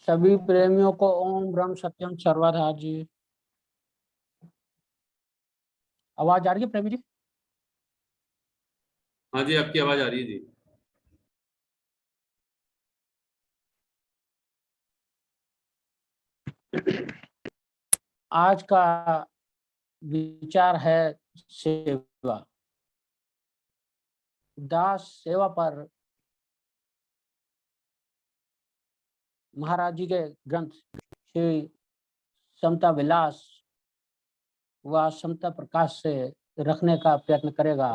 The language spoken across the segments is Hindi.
सभी प्रेमियों को ओम ब्रह्म सत्यम सर्वदा जी। आवाज आ रही है प्रेमी जी? हाँ जी, आपकी आवाज आ रही है जी। आज का विचार है सेवा। दास सेवा पर महाराज जी के ग्रंथ श्री समता विलास व समता प्रकाश से रखने का प्रयत्न करेगा।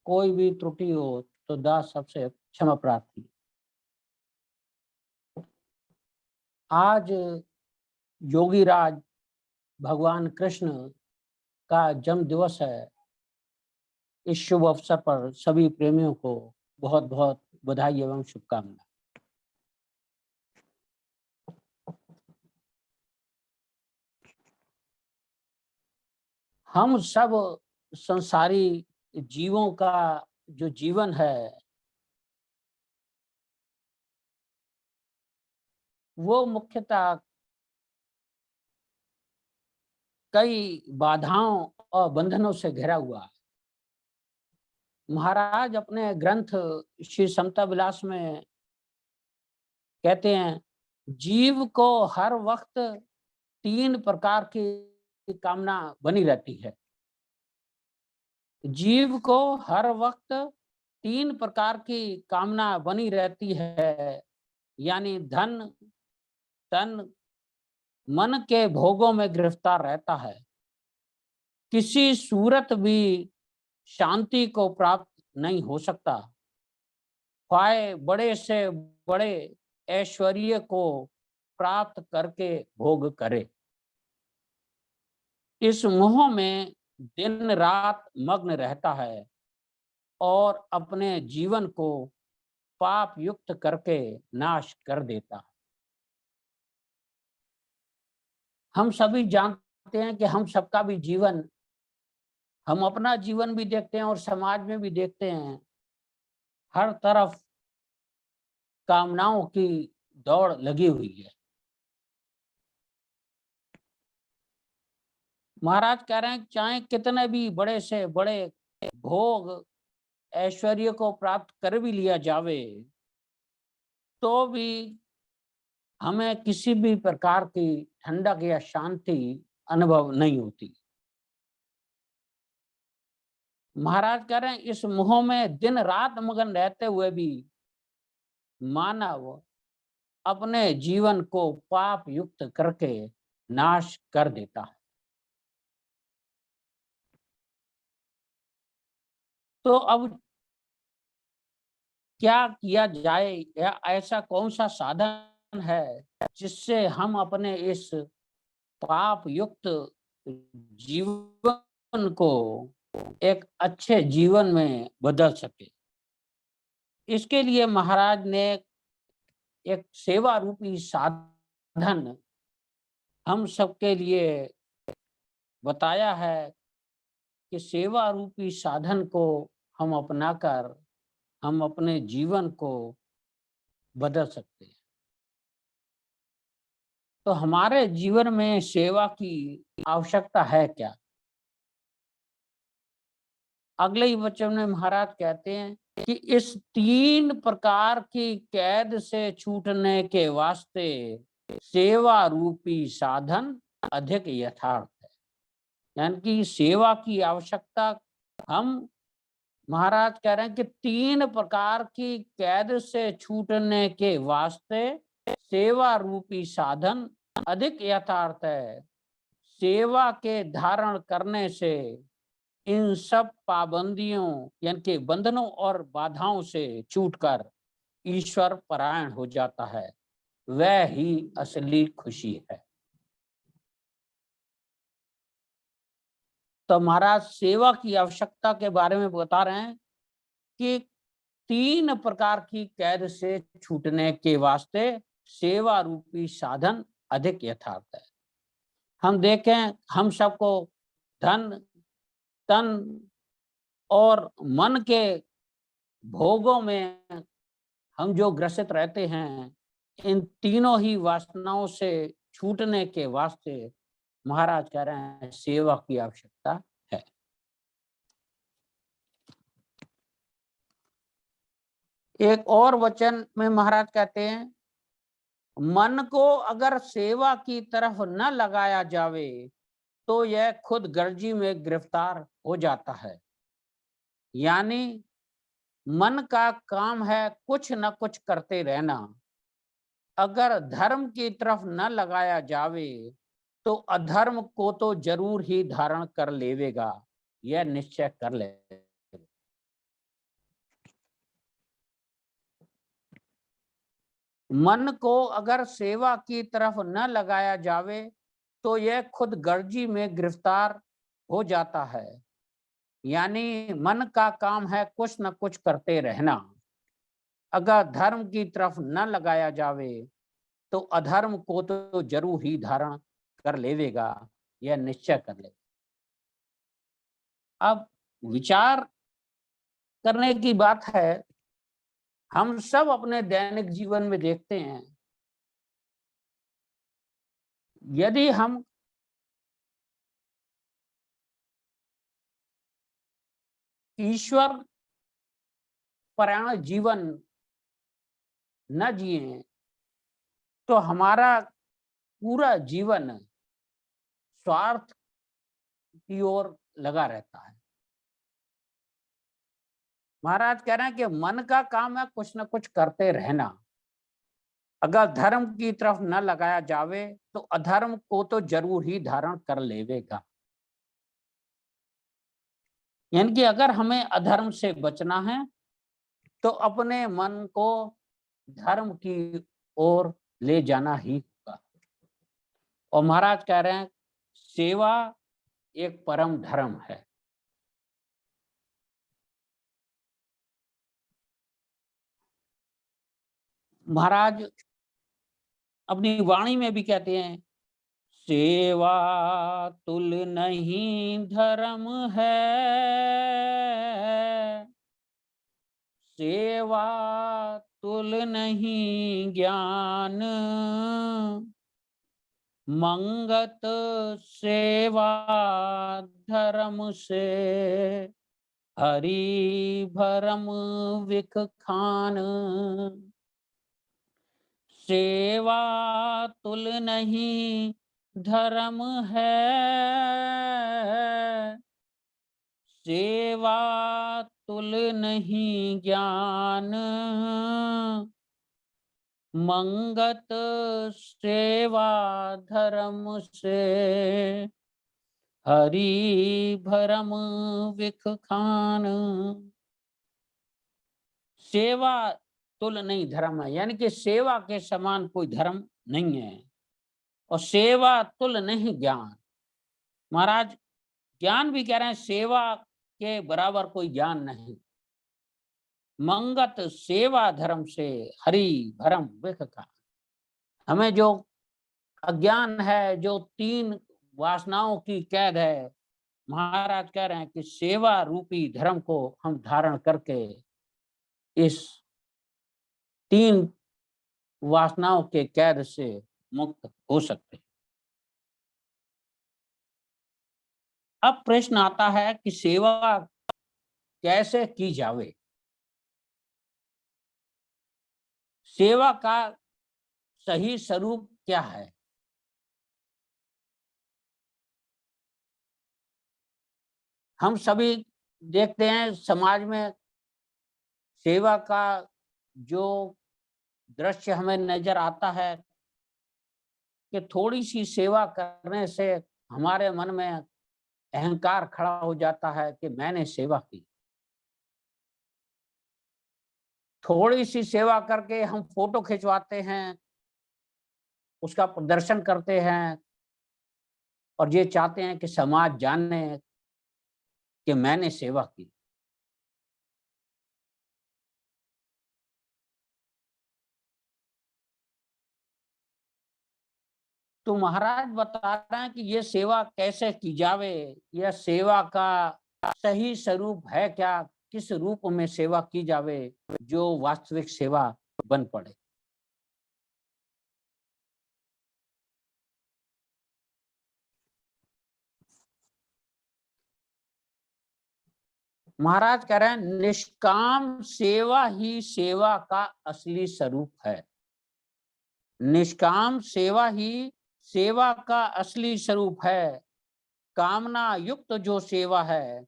कोई भी त्रुटि हो तो दास सबसे क्षमा प्रार्थी। आज योगी राज भगवान कृष्ण का जन्म दिवस है। इस शुभ अवसर पर सभी प्रेमियों को बहुत बहुत बधाई एवं शुभकामनाएं। हम सब संसारी जीवों का जो जीवन है वो मुख्यतः कई बाधाओं और बंधनों से घिरा हुआ है। महाराज अपने ग्रंथ श्री समता विलास में कहते हैं, जीव को हर वक्त 3 प्रकार की कामना बनी रहती है। जीव को हर वक्त 3 प्रकार की कामना बनी रहती है, यानी धन, तन, मन के भोगों में गिरफ्तार रहता है। किसी सूरत भी शांति को प्राप्त नहीं हो सकता। ख्वाए बड़े से बड़े ऐश्वर्य को प्राप्त करके भोग करे। इस मोह में दिन रात मग्न रहता है और अपने जीवन को पाप युक्त करके नाश कर देता है। हम सभी जानते हैं कि हम सबका भी जीवन, हम अपना जीवन भी देखते हैं और समाज में भी देखते हैं, हर तरफ कामनाओं की दौड़ लगी हुई है। महाराज कह रहे हैं, चाहे कितने भी बड़े से बड़े भोग ऐश्वर्य को प्राप्त कर भी लिया जावे तो भी हमें किसी भी प्रकार की ठंडक या शांति अनुभव नहीं होती। महाराज कह रहे हैं, इस मोह में दिन रात मगन रहते हुए भी मानव अपने जीवन को पाप युक्त करके नाश कर देता है। तो अब क्या किया जाए, या ऐसा कौन सा साधन है जिससे हम अपने इस पाप युक्त जीवन को एक अच्छे जीवन में बदल सके। इसके लिए महाराज ने एक सेवा रूपी साधन हम सबके लिए बताया है कि सेवा रूपी साधन को हम अपनाकर हम अपने जीवन को बदल सकते हैं। तो हमारे जीवन में सेवा की आवश्यकता है क्या? अगले ही वचन में महाराज कहते हैं कि इस 3 प्रकार की कैद से छूटने के वास्ते सेवा रूपी साधन अधिक यथार्थ है। यानी कि सेवा की आवश्यकता, हम महाराज कह रहे हैं कि 3 प्रकार की कैद से छूटने के वास्ते सेवा रूपी साधन अधिक यथार्थ है। सेवा के धारण करने से इन सब पाबंदियों यानी कि बंधनों और बाधाओं से छूटकर ईश्वर परायण हो जाता है। वह ही असली खुशी है। तो महाराज सेवा की आवश्यकता के बारे में बता रहे हैं कि 3 प्रकार की कैद से छूटने के वास्ते सेवा रूपी साधन अधिक यथार्थ है। हम देखें, हम सबको धन, तन और मन के भोगों में हम जो ग्रसित रहते हैं, इन तीनों ही वासनाओं से छूटने के वास्ते महाराज कह रहे हैं सेवा की आवश्यकता है। एक और वचन में महाराज कहते हैं, मन को अगर सेवा की तरफ न लगाया जावे तो यह खुद गर्जी में गिरफ्तार हो जाता है। यानी मन का काम है कुछ न कुछ करते रहना, अगर धर्म की तरफ न लगाया जावे तो अधर्म को तो जरूर ही धारण कर लेवेगा, यह निश्चय कर ले। मन को अगर सेवा की तरफ न लगाया जावे तो यह खुद गर्जी में गिरफ्तार हो जाता है। यानी मन का काम है कुछ न कुछ करते रहना, अगर धर्म की तरफ न लगाया जावे तो अधर्म को तो जरूर ही धारण कर लेवेगा, यह निश्चय कर ले। अब विचार करने की बात है, हम सब अपने दैनिक जीवन में देखते हैं, यदि हम ईश्वर परायण जीवन न जिए तो हमारा पूरा जीवन स्वार्थ की ओर लगा रहता है। महाराज कह रहे हैं कि मन का काम है कुछ न कुछ करते रहना, अगर धर्म की तरफ न लगाया जावे तो अधर्म को तो जरूर ही धारण कर लेवेगा। यानी कि अगर हमें अधर्म से बचना है तो अपने मन को धर्म की ओर ले जाना ही होगा। और महाराज कह रहे हैं सेवा एक परम धर्म है। महाराज अपनी वाणी में भी कहते हैं, सेवा तुल नहीं धर्म है, सेवा तुल नहीं ज्ञान, मंगत सेवा धर्म से, हरि भरम विख खान। सेवा तुल नहीं धर्म है, सेवा तुल नहीं ज्ञान, मंगत सेवा धर्म से, हरि भरम विख खान। सेवा तुल नहीं धर्म है, यानी कि सेवा के समान कोई धर्म नहीं है, और सेवा तुल नहीं ज्ञान। महाराज ज्ञान भी कह रहे हैं सेवा के बराबर कोई ज्ञान नहीं। मंगत सेवा धर्म से, हरि भरम विख खान। हमें जो अज्ञान है, जो तीन वासनाओं की कैद है, महाराज कह रहे हैं कि सेवा रूपी धर्म को हम धारण करके इस तीन वासनाओं के कैद से मुक्त हो सकते हैं। अब प्रश्न आता है कि सेवा कैसे की जावे। सेवा का सही स्वरूप क्या है? हम सभी देखते हैं समाज में सेवा का जो दृश्य हमें नजर आता है कि थोड़ी सी सेवा करने से हमारे मन में अहंकार खड़ा हो जाता है कि मैंने सेवा की। थोड़ी सी सेवा करके हम फोटो खिंचवाते हैं, उसका प्रदर्शन करते हैं और ये चाहते हैं कि समाज जाने कि मैंने सेवा की। तो महाराज बता रहे हैं कि ये सेवा कैसे की जावे, यह सेवा का सही स्वरूप है क्या, किस रूप में सेवा की जावे जो वास्तविक सेवा बन पड़े। महाराज कह रहे हैं निष्काम सेवा ही सेवा का असली स्वरूप है। निष्काम सेवा ही सेवा का असली स्वरूप है। कामना युक्त जो सेवा है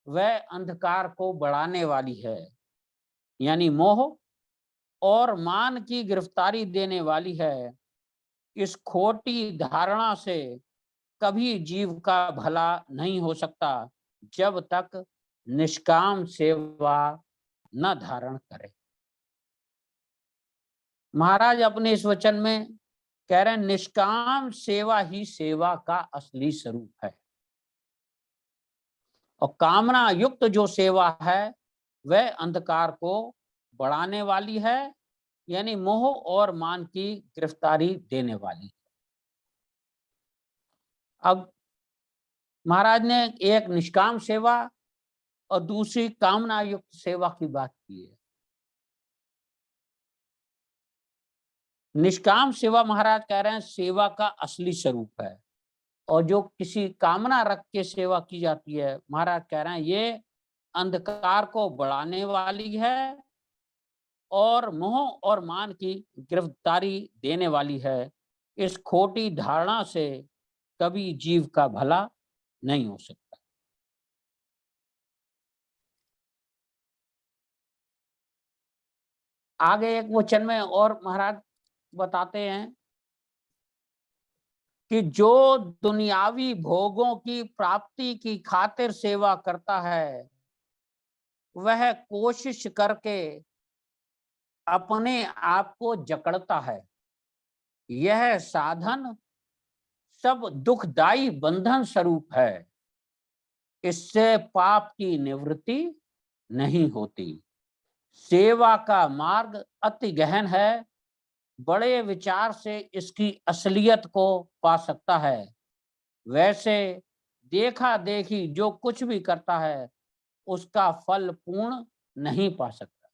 वह अंधकार को बढ़ाने वाली है, यानी मोह और मान की गिरफ्तारी देने वाली है। इस खोटी धारणा से कभी जीव का भला नहीं हो सकता जब तक निष्काम सेवा न धारण करे। महाराज अपने इस वचन में कह रहे हैं निष्काम सेवा ही सेवा का असली स्वरूप है, और कामना युक्त जो सेवा है वह अंधकार को बढ़ाने वाली है, यानी मोह और मान की गिरफ्तारी देने वाली। अब महाराज ने एक निष्काम सेवा और दूसरी कामना युक्त सेवा की बात की है। निष्काम सेवा महाराज कह रहे हैं सेवा का असली स्वरूप है, और जो किसी कामना रख के सेवा की जाती है महाराज कह रहे हैं ये अंधकार को बढ़ाने वाली है और मोह और मान की गिरफ्तारी देने वाली है। इस खोटी धारणा से कभी जीव का भला नहीं हो सकता। आगे एक वचन में और महाराज बताते हैं कि जो दुनियावी भोगों की प्राप्ति की खातिर सेवा करता है वह कोशिश करके अपने आप को जकड़ता है। यह साधन सब दुखदाई बंधन स्वरूप है। इससे पाप की निवृत्ति नहीं होती। सेवा का मार्ग अति गहन है। बड़े विचार से इसकी असलियत को पा सकता है। वैसे देखा देखी जो कुछ भी करता है उसका फल पूर्ण नहीं पा सकता।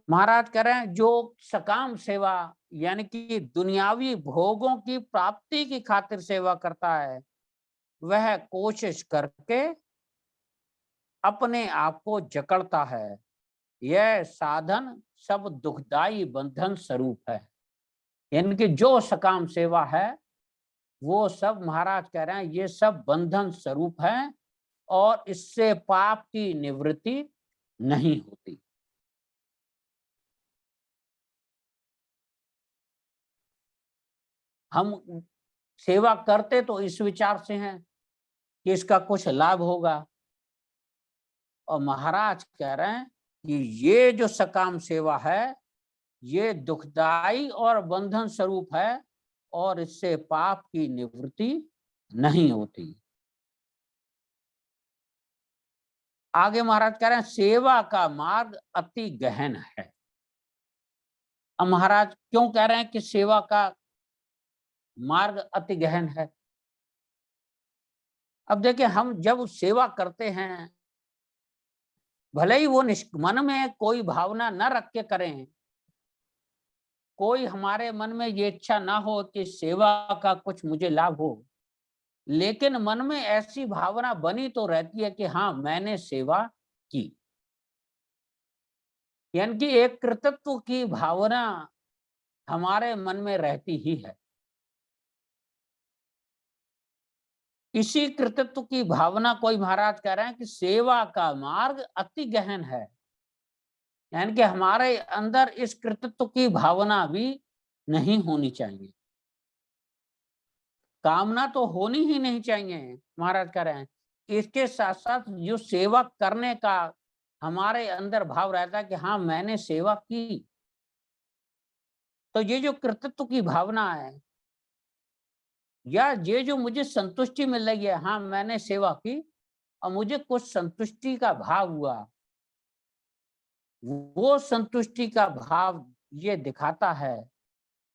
महाराज कह रहे हैं जो सकाम सेवा यानी कि दुनियावी भोगों की प्राप्ति की खातिर सेवा करता है वह कोशिश करके अपने आप को जकड़ता है। यह साधन सब दुखदाई बंधन स्वरूप है। यानी कि जो सकाम सेवा है वो सब महाराज कह रहे हैं ये सब बंधन स्वरूप है और इससे पाप की निवृत्ति नहीं होती। हम सेवा करते तो इस विचार से हैं कि इसका कुछ लाभ होगा, और महाराज कह रहे हैं कि ये जो सकाम सेवा है ये दुखदाई और बंधन स्वरूप है और इससे पाप की निवृत्ति नहीं होती। आगे महाराज कह रहे हैं सेवा का मार्ग अति गहन है। अब महाराज क्यों कह रहे हैं कि सेवा का मार्ग अति गहन है? अब देखिए हम जब सेवा करते हैं भले ही वो मन में कोई भावना न रख के करें, कोई हमारे मन में ये इच्छा ना हो कि सेवा का कुछ मुझे लाभ हो, लेकिन मन में ऐसी भावना बनी तो रहती है कि हाँ मैंने सेवा की। यानी कि एक कृतत्व की भावना हमारे मन में रहती ही है। इसी कृतत्व की भावना कोई महाराज कह रहे हैं कि सेवा का मार्ग अति गहन है। यानी कि हमारे अंदर इस कृतत्व की भावना भी नहीं होनी चाहिए। कामना तो होनी ही नहीं चाहिए महाराज कह रहे हैं। इसके साथ साथ जो सेवा करने का हमारे अंदर भाव रहता है कि हाँ मैंने सेवा की, तो ये जो कृतत्व की भावना है या ये जो मुझे संतुष्टि मिल रही है, हाँ मैंने सेवा की और मुझे कुछ संतुष्टि का भाव हुआ, वो संतुष्टि का भाव ये दिखाता है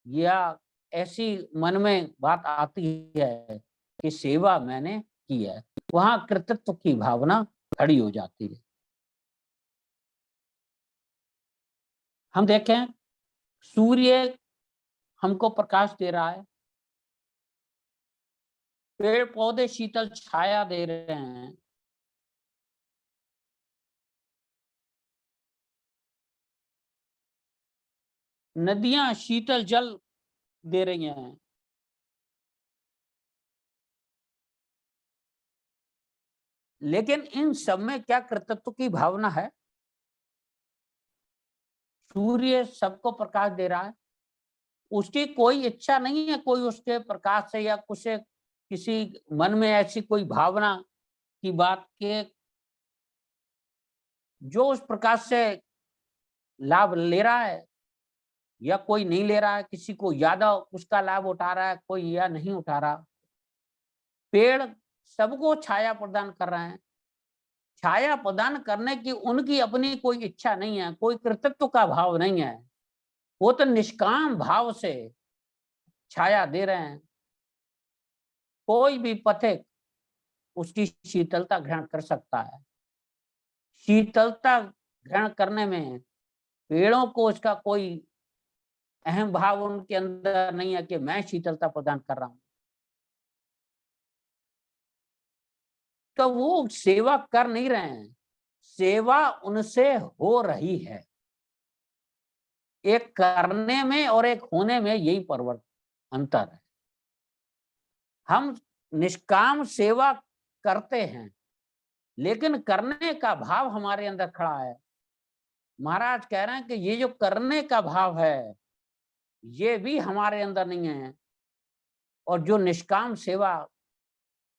या ऐसी मन में बात आती है कि सेवा मैंने की है, वहां कृतत्व की भावना खड़ी हो जाती है। हम देखें सूर्य हमको प्रकाश दे रहा है, पेड़ पौधे शीतल छाया दे रहे हैं, नदियां शीतल जल दे रही हैं, लेकिन इन सब में क्या कर्तृत्व की भावना है? सूर्य सबको प्रकाश दे रहा है, उसकी कोई इच्छा नहीं है कोई उसके प्रकाश से या कुछ किसी मन में ऐसी कोई भावना की बात के जो उस प्रकाश से लाभ ले रहा है या कोई नहीं ले रहा है, किसी को ज्यादा उसका लाभ उठा रहा है कोई या नहीं उठा रहा। पेड़ सबको छाया प्रदान कर रहे हैं, छाया प्रदान करने की उनकी अपनी कोई इच्छा नहीं है, कोई कर्तृत्व का भाव नहीं है, वो तो निष्काम भाव से छाया दे रहे हैं। कोई भी पथिक उसकी शीतलता ग्रहण कर सकता है। शीतलता ग्रहण करने में पेड़ों को उसका कोई अहम भाव उनके अंदर नहीं है कि मैं शीतलता प्रदान कर रहा हूं, तो वो सेवा कर नहीं रहे हैं, सेवा उनसे हो रही है। एक करने में और एक होने में यही अंतर है। हम निष्काम सेवा करते हैं, लेकिन करने का भाव हमारे अंदर खड़ा है। महाराज कह रहे हैं कि ये जो करने का भाव है, ये भी हमारे अंदर नहीं है। और जो निष्काम सेवा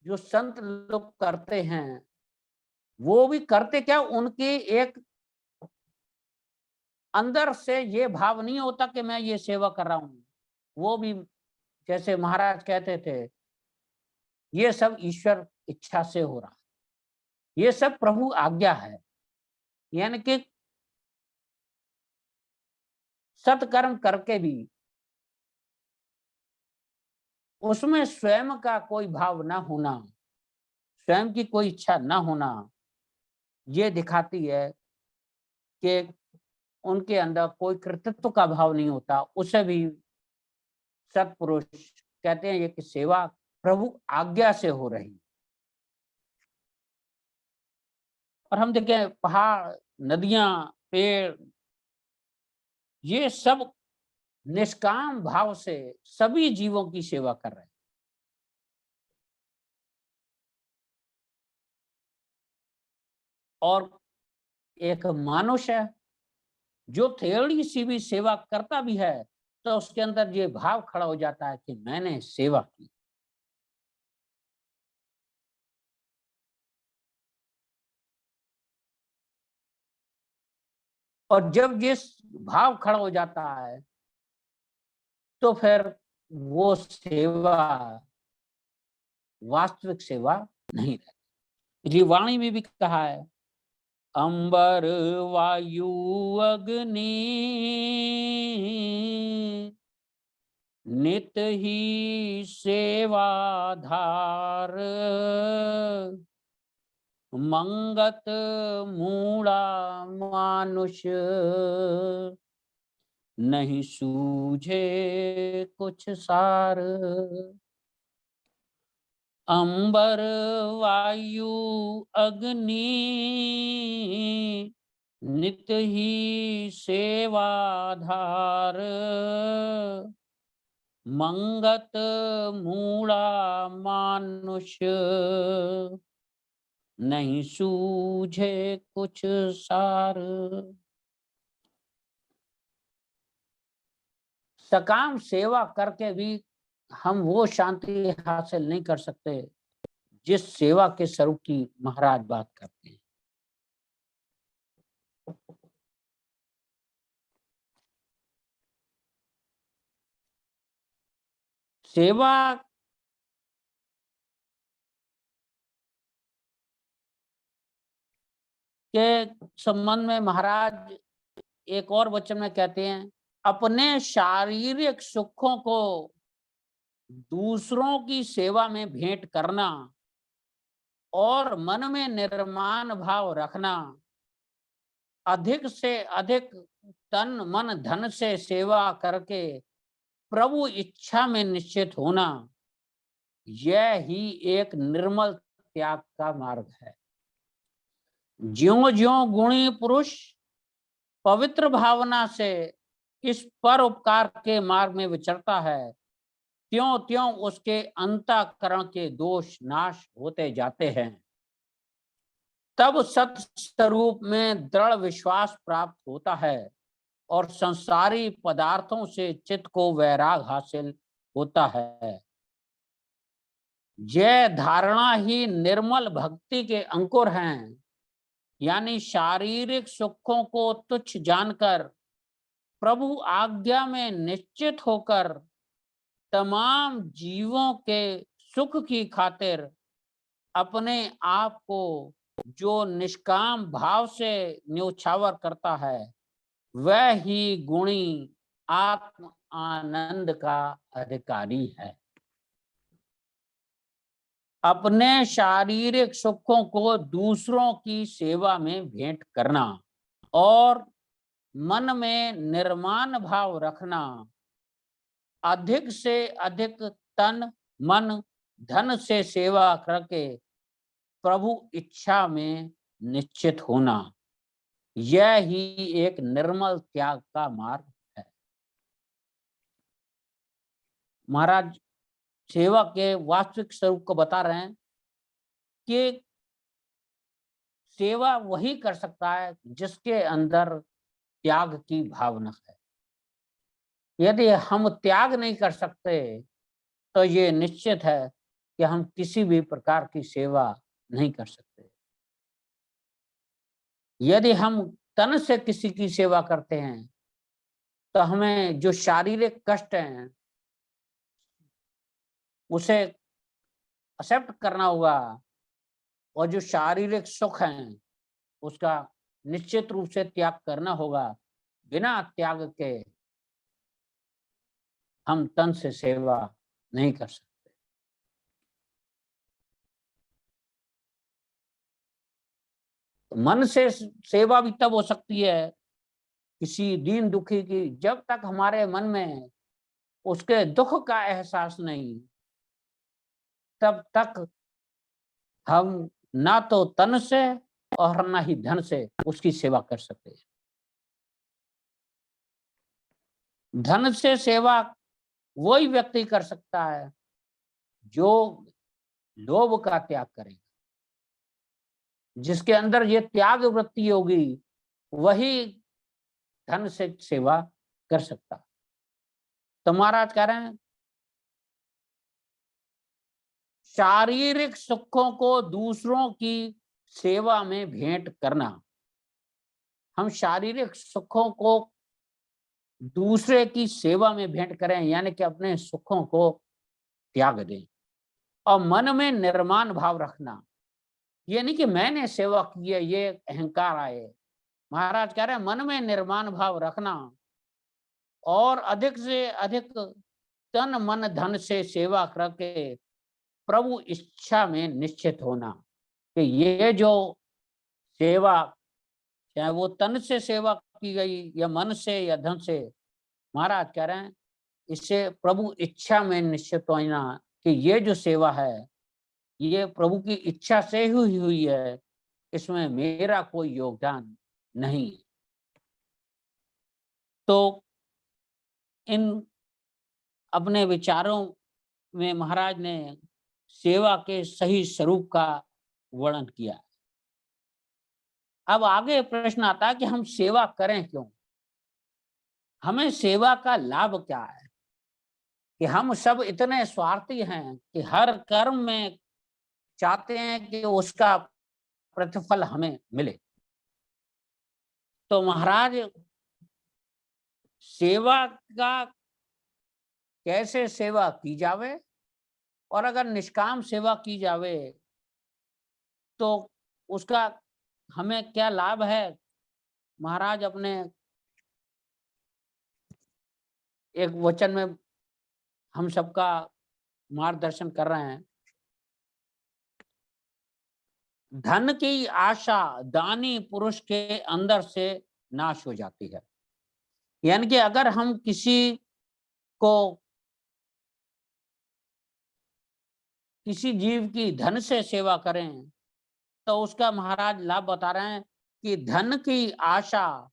जो संत लोग करते हैं, वो भी करते क्या, उनकी एक अंदर से ये भाव नहीं होता कि मैं ये सेवा कर रहा हूं। वो भी जैसे महाराज कहते थे, ये सब ईश्वर इच्छा से हो रहा है, ये सब प्रभु आज्ञा है। यानी कि सत्कर्म करके भी उसमें स्वयं का कोई भाव ना होना, स्वयं की कोई इच्छा ना होना, ये दिखाती है कि उनके अंदर कोई कर्तृत्व का भाव नहीं होता। उसे भी सत्पुरुष कहते हैं ये कि सेवा प्रभु आज्ञा से हो रही। और हम देखें पहाड़, नदियां, पेड़, ये सब निष्काम भाव से सभी जीवों की सेवा कर रहे हैं। और एक मानुष है जो थोड़ी सी भी सेवा करता भी है, तो उसके अंदर ये भाव खड़ा हो जाता है कि मैंने सेवा की। और जब ये भाव खड़ा हो जाता है, तो फिर वो सेवा वास्तविक सेवा नहीं रहती। ये वाणी में भी कहा है, अंबर वायु अग्नि नित ही सेवाधार, मंगत मूड़ा मानुष नहीं सूझे कुछ सार। अंबर वायु अग्नि नित ही सेवाधार, मंगत मूड़ा मानुष नहीं सूझे कुछ सार। सकाम सेवा करके भी हम वो शांति हासिल नहीं कर सकते जिस सेवा के स्वरूप की महाराज बात करते हैं। सेवा के संबंध में महाराज एक और वचन में कहते हैं, अपने शारीरिक सुखों को दूसरों की सेवा में भेंट करना और मन में निर्माण भाव रखना, अधिक से अधिक तन मन धन से सेवा करके प्रभु इच्छा में निश्चित होना, यह ही एक निर्मल त्याग का मार्ग है। ज्यों-ज्यों गुणी पुरुष पवित्र भावना से इस परोपकार के मार्ग में विचरता है, त्यों-त्यों उसके अंतःकरण के दोष नाश होते जाते हैं। तब सत स्वरूप में दृढ़ विश्वास प्राप्त होता है और संसारी पदार्थों से चित्त को वैराग हासिल होता है। यह धारणा ही निर्मल भक्ति के अंकुर हैं, यानी शारीरिक सुखों को तुच्छ जानकर प्रभु आज्ञा में निश्चित होकर तमाम जीवों के सुख की खातिर अपने आप को जो निष्काम भाव से न्योछावर करता है, वह ही गुणी आत्म आनंद का अधिकारी है। अपने शारीरिक सुखों को दूसरों की सेवा में भेंट करना और मन में निर्माण भाव रखना, अधिक से अधिक तन मन धन से सेवा करके प्रभु इच्छा में निश्चित होना, यह ही एक निर्मल त्याग का मार्ग है। महाराज सेवा के वास्तविक स्वरूप को बता रहे हैं कि सेवा वही कर सकता है जिसके अंदर त्याग की भावना है। यदि हम त्याग नहीं कर सकते तो ये निश्चित है कि हम किसी भी प्रकार की सेवा नहीं कर सकते। यदि हम तन से किसी की सेवा करते हैं तो हमें जो शारीरिक कष्ट हैं उसे एक्सेप्ट करना होगा और जो शारीरिक सुख हैं उसका निश्चित रूप से त्याग करना होगा। बिना त्याग के हम तन से सेवा नहीं कर सकते। तो मन से सेवा भी तब हो सकती है किसी दीन दुखी की, जब तक हमारे मन में उसके दुख का एहसास नहीं, तब तक हम ना तो तन से और ना ही धन से उसकी सेवा कर सकते हैं। धन से सेवा वही व्यक्ति कर सकता है जो लोभ का त्याग करेगा। जिसके अंदर ये त्याग वृत्ति होगी वही धन से सेवा कर सकता। तो महाराज कह रहे हैं शारीरिक सुखों को दूसरों की सेवा में भेंट करना। हम शारीरिक सुखों को दूसरे की सेवा में भेंट करें, यानी कि अपने सुखों को त्याग दें और मन में निर्माण भाव रखना। ये नहीं कि मैंने सेवा की है ये अहंकार आए। महाराज कह रहे हैं मन में निर्माण भाव रखना और अधिक से अधिक तन मन धन से सेवा करके प्रभु इच्छा में निश्चित होना कि ये जो सेवा, चाहे वो तन से सेवा की गई या मन से या धन से, महाराज कह रहे हैं इससे प्रभु इच्छा में निश्चित होना कि ये जो सेवा है ये प्रभु की इच्छा से ही हुई है, इसमें मेरा कोई योगदान नहीं। तो इन अपने विचारों में महाराज ने सेवा के सही स्वरूप का वर्णन किया। अब आगे प्रश्न आता है कि हम सेवा करें क्यों? हमें सेवा का लाभ क्या है? कि हम सब इतने स्वार्थी हैं कि हर कर्म में चाहते हैं कि उसका प्रतिफल हमें मिले। तो महाराज सेवा का कैसे सेवा की जावे और अगर निष्काम सेवा की जावे तो उसका हमें क्या लाभ है, महाराज अपने एक वचन में हम सबका मार्गदर्शन कर रहे हैं। धन की आशा दानी पुरुष के अंदर से नाश हो जाती है। यानी कि अगर हम किसी को किसी जीव की धन से सेवा करें तो उसका महाराज लाभ बता रहे हैं कि धन की आशा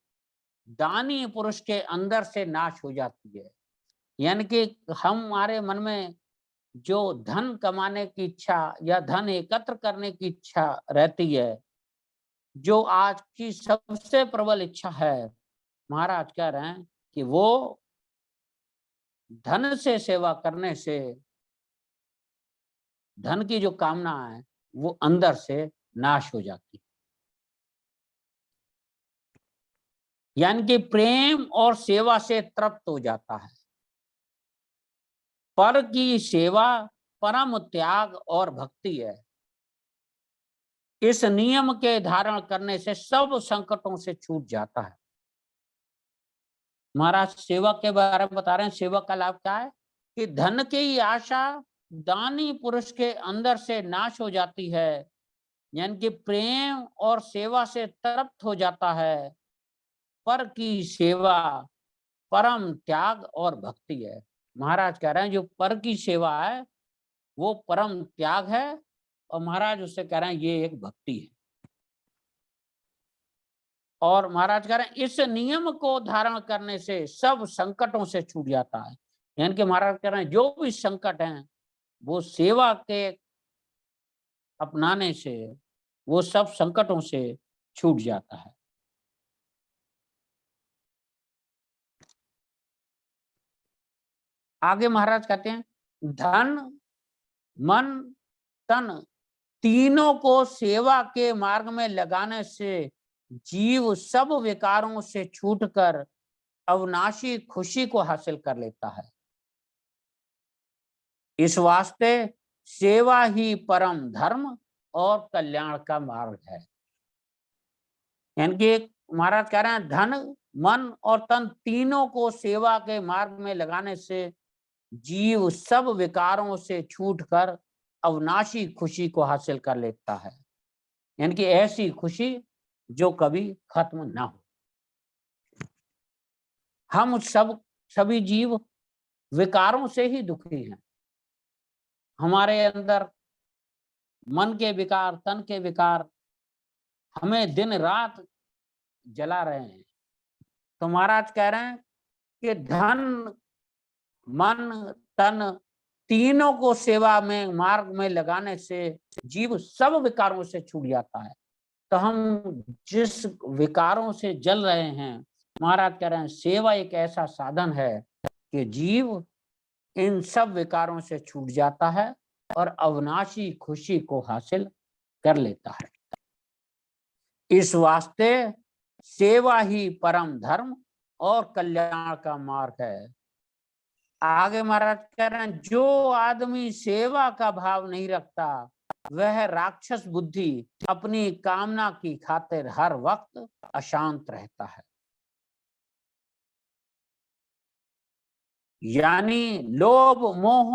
दानी पुरुष के अंदर से नाश हो जाती है। यानी कि हमारे मन में जो धन कमाने की इच्छा या धन एकत्र करने की इच्छा रहती है, जो आज की सबसे प्रबल इच्छा है, महाराज कह रहे हैं कि वो धन से सेवा करने से धन की जो कामना है वो अंदर से नाश हो जाती है। यानी कि प्रेम और सेवा से तृप्त हो जाता है। पर की सेवा परम त्याग और भक्ति है। इस नियम के धारण करने से सब संकटों से छूट जाता है। महाराज सेवा के बारे में बता रहे हैं, सेवा का लाभ क्या है कि धन की आशा दानी पुरुष के अंदर से नाश हो जाती है। यानी कि प्रेम और सेवा से तृप्त हो जाता है। पर की सेवा परम त्याग और भक्ति है। महाराज कह रहे हैं जो पर की सेवा है वो परम त्याग है, और महाराज उससे कह रहे हैं ये एक भक्ति है। और महाराज कह रहे हैं इस नियम को धारण करने से सब संकटों से छूट जाता है। यानी कि महाराज कह रहे हैं जो भी संकट हैं वो सेवा के अपनाने से वो सब संकटों से छूट जाता है। आगे महाराज कहते हैं धन मन तन तीनों को सेवा के मार्ग में लगाने से जीव सब विकारों से छूटकर अविनाशी खुशी को हासिल कर लेता है। इस वास्ते सेवा ही परम धर्म और कल्याण का मार्ग है। यानी कि महाराज कह रहे हैं धन मन और तन तीनों को सेवा के मार्ग में लगाने से जीव सब विकारों से छूटकर अविनाशी खुशी को हासिल कर लेता है। यानी कि ऐसी खुशी जो कभी खत्म ना हो। हम सभी जीव विकारों से ही दुखी हैं। हमारे अंदर मन के विकार, तन के विकार हमें दिन रात जला रहे हैं। तो महाराज कह रहे हैं कि धन मन तन तीनों को सेवा में मार्ग में लगाने से जीव सब विकारों से छूट जाता है। तो हम जिस विकारों से जल रहे हैं, महाराज कह रहे हैं सेवा एक ऐसा साधन है कि जीव इन सब विकारों से छूट जाता है और अविनाशी खुशी को हासिल कर लेता है। इस वास्ते सेवा ही परम धर्म और कल्याण का मार्ग है। आगे महाराज कह रहे हैं जो आदमी सेवा का भाव नहीं रखता वह राक्षस बुद्धि अपनी कामना की खातिर हर वक्त अशांत रहता है। यानी लोभ मोह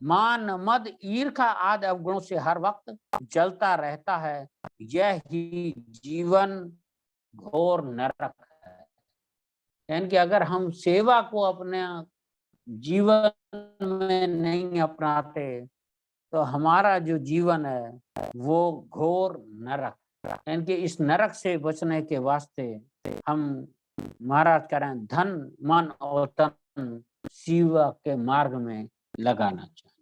मान मद ईर्ष्या आदि अवगुणों से हर वक्त जलता रहता है। यह ही जीवन घोर नरक है। यानी कि अगर हम सेवा को अपने जीवन में नहीं अपनाते तो हमारा जो जीवन है वो घोर नरक। यानी कि इस नरक से बचने के वास्ते हम महाराज कह रहे हैं धन मन और तन सेवा के मार्ग में लगाना चाहिए।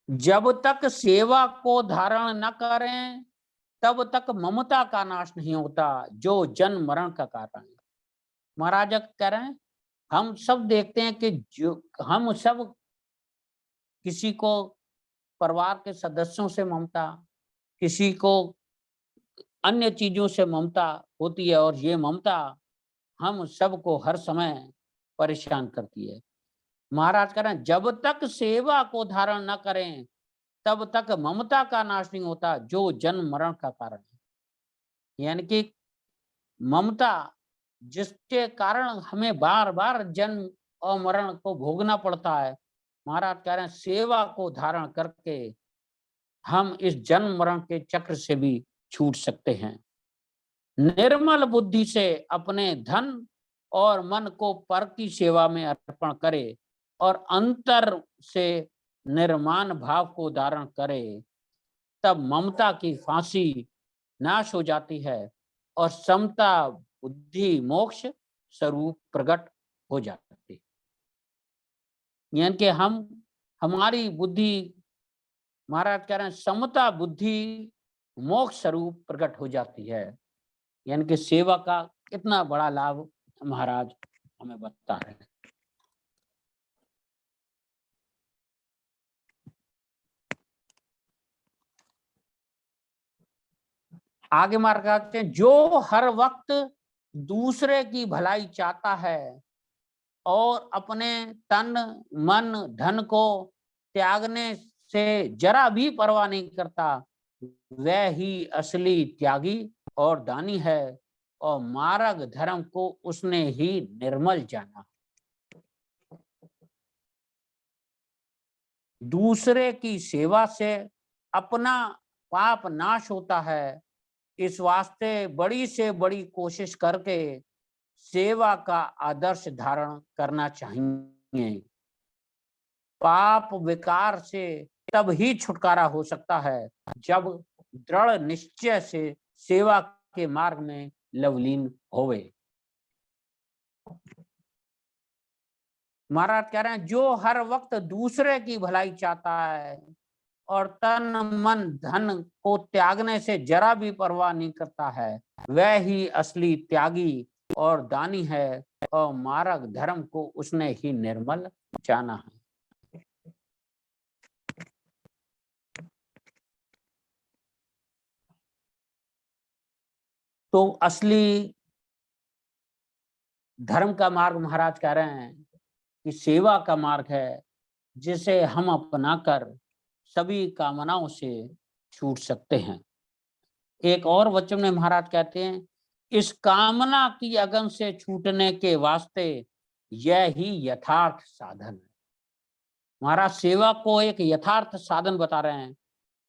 जब तक सेवा को धारण न करें तब तक ममता का नाश नहीं होता जो जन्म मरण का कारण है। महाराज कह रहे हैं हम सब देखते हैं कि जो हम सब किसी को परिवार के सदस्यों से ममता, किसी को अन्य चीजों से ममता होती है, और ये ममता हम सबको हर समय परेशान करती है। महाराज कह रहे हैं जब तक सेवा को धारण न करें तब तक ममता का नाश नहीं होता जो जन्म मरण का कारण है। यानी कि ममता जिसके कारण हमें बार बार जन्म और मरण को भोगना पड़ता है, महाराज कह रहे हैं सेवा को धारण करके हम इस जन्म मरण के चक्र से भी छूट सकते हैं। निर्मल बुद्धि से अपने धन और मन को पर की सेवा में अर्पण करे और अंतर से निर्माण भाव को धारण करे, तब ममता की फांसी नाश हो जाती है और समता बुद्धि मोक्ष स्वरूप प्रकट हो जाती है। यानी कि हमारी बुद्धि, महाराज कह रहे हैं, समता बुद्धि मोक्ष स्वरूप प्रकट हो जाती है। यानी कि सेवा का कितना बड़ा लाभ महाराज हमें बता रहे हैं। आगे महाराज कहते हैं, जो हर वक्त दूसरे की भलाई चाहता है और अपने तन मन धन को त्यागने से जरा भी परवाह नहीं करता, वह ही असली त्यागी और दानी है और मार्ग धर्म को उसने ही निर्मल जाना। दूसरे की सेवा से अपना पाप नाश होता है, इस वास्ते बड़ी से बड़ी कोशिश करके सेवा का आदर्श धारण करना चाहिए। पाप विकार से तब ही छुटकारा हो सकता है जब दृढ़ निश्चय से सेवा के मार्ग में लवलीन होवे। महाराज कह रहे हैं, जो हर वक्त दूसरे की भलाई चाहता है और तन मन धन को त्यागने से जरा भी परवाह नहीं करता है, वह ही असली त्यागी और दानी है और मार्ग धर्म को उसने ही निर्मल जाना है। तो असली धर्म का मार्ग महाराज कह रहे हैं कि सेवा का मार्ग है, जिसे हम अपनाकर सभी कामनाओं से छूट सकते हैं। एक और वचन में महाराज कहते हैं, इस कामना की अगन से छूटने के वास्ते यह ही यथार्थ साधन है। महाराज सेवा को एक यथार्थ साधन बता रहे हैं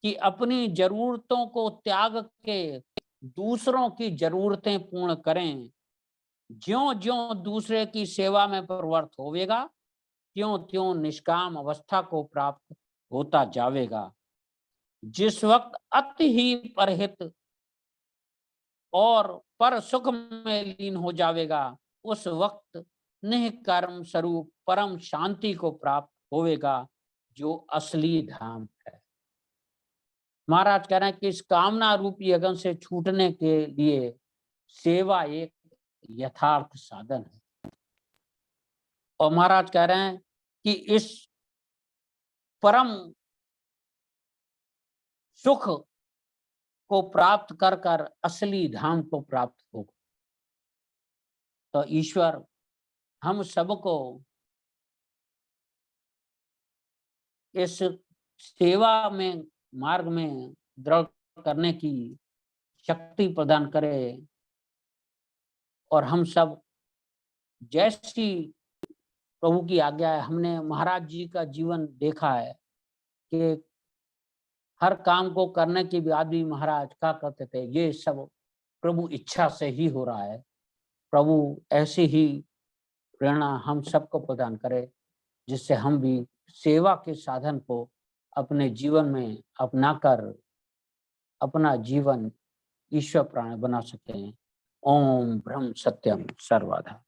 कि अपनी जरूरतों को त्याग के दूसरों की जरूरतें पूर्ण करें। ज्यों ज्यों दूसरे की सेवा में प्रवृत्त होवेगा, त्यों त्यों निष्काम अवस्था को प्राप्त होता जावेगा। जिस वक्त अति ही परहित और पर सुख में लीन हो जावेगा, उस वक्त निष्कर्म स्वरूप परम शांति को प्राप्त होवेगा, जो असली धाम है। महाराज कह रहे हैं कि इस कामना रूपी अगन से छूटने के लिए सेवा एक यथार्थ साधन है। और महाराज कह रहे हैं कि इस परम सुख को प्राप्त कर कर असली धाम को प्राप्त होगा। तो ईश्वर हम सबको इस सेवा में मार्ग में दृढ़ करने की शक्ति प्रदान करे और हम सब जैसी प्रभु की आज्ञा है। हमने महाराज जी का जीवन देखा है कि हर काम को करने के बाद भी महाराज क्या करते थे, ये सब प्रभु इच्छा से ही हो रहा है। प्रभु ऐसी ही प्रेरणा हम सबको प्रदान करे, जिससे हम भी सेवा के साधन को अपने जीवन में अपनाकर अपना जीवन ईश्वर प्राण बना सकें। ओम ब्रह्म सत्यम सर्वदा।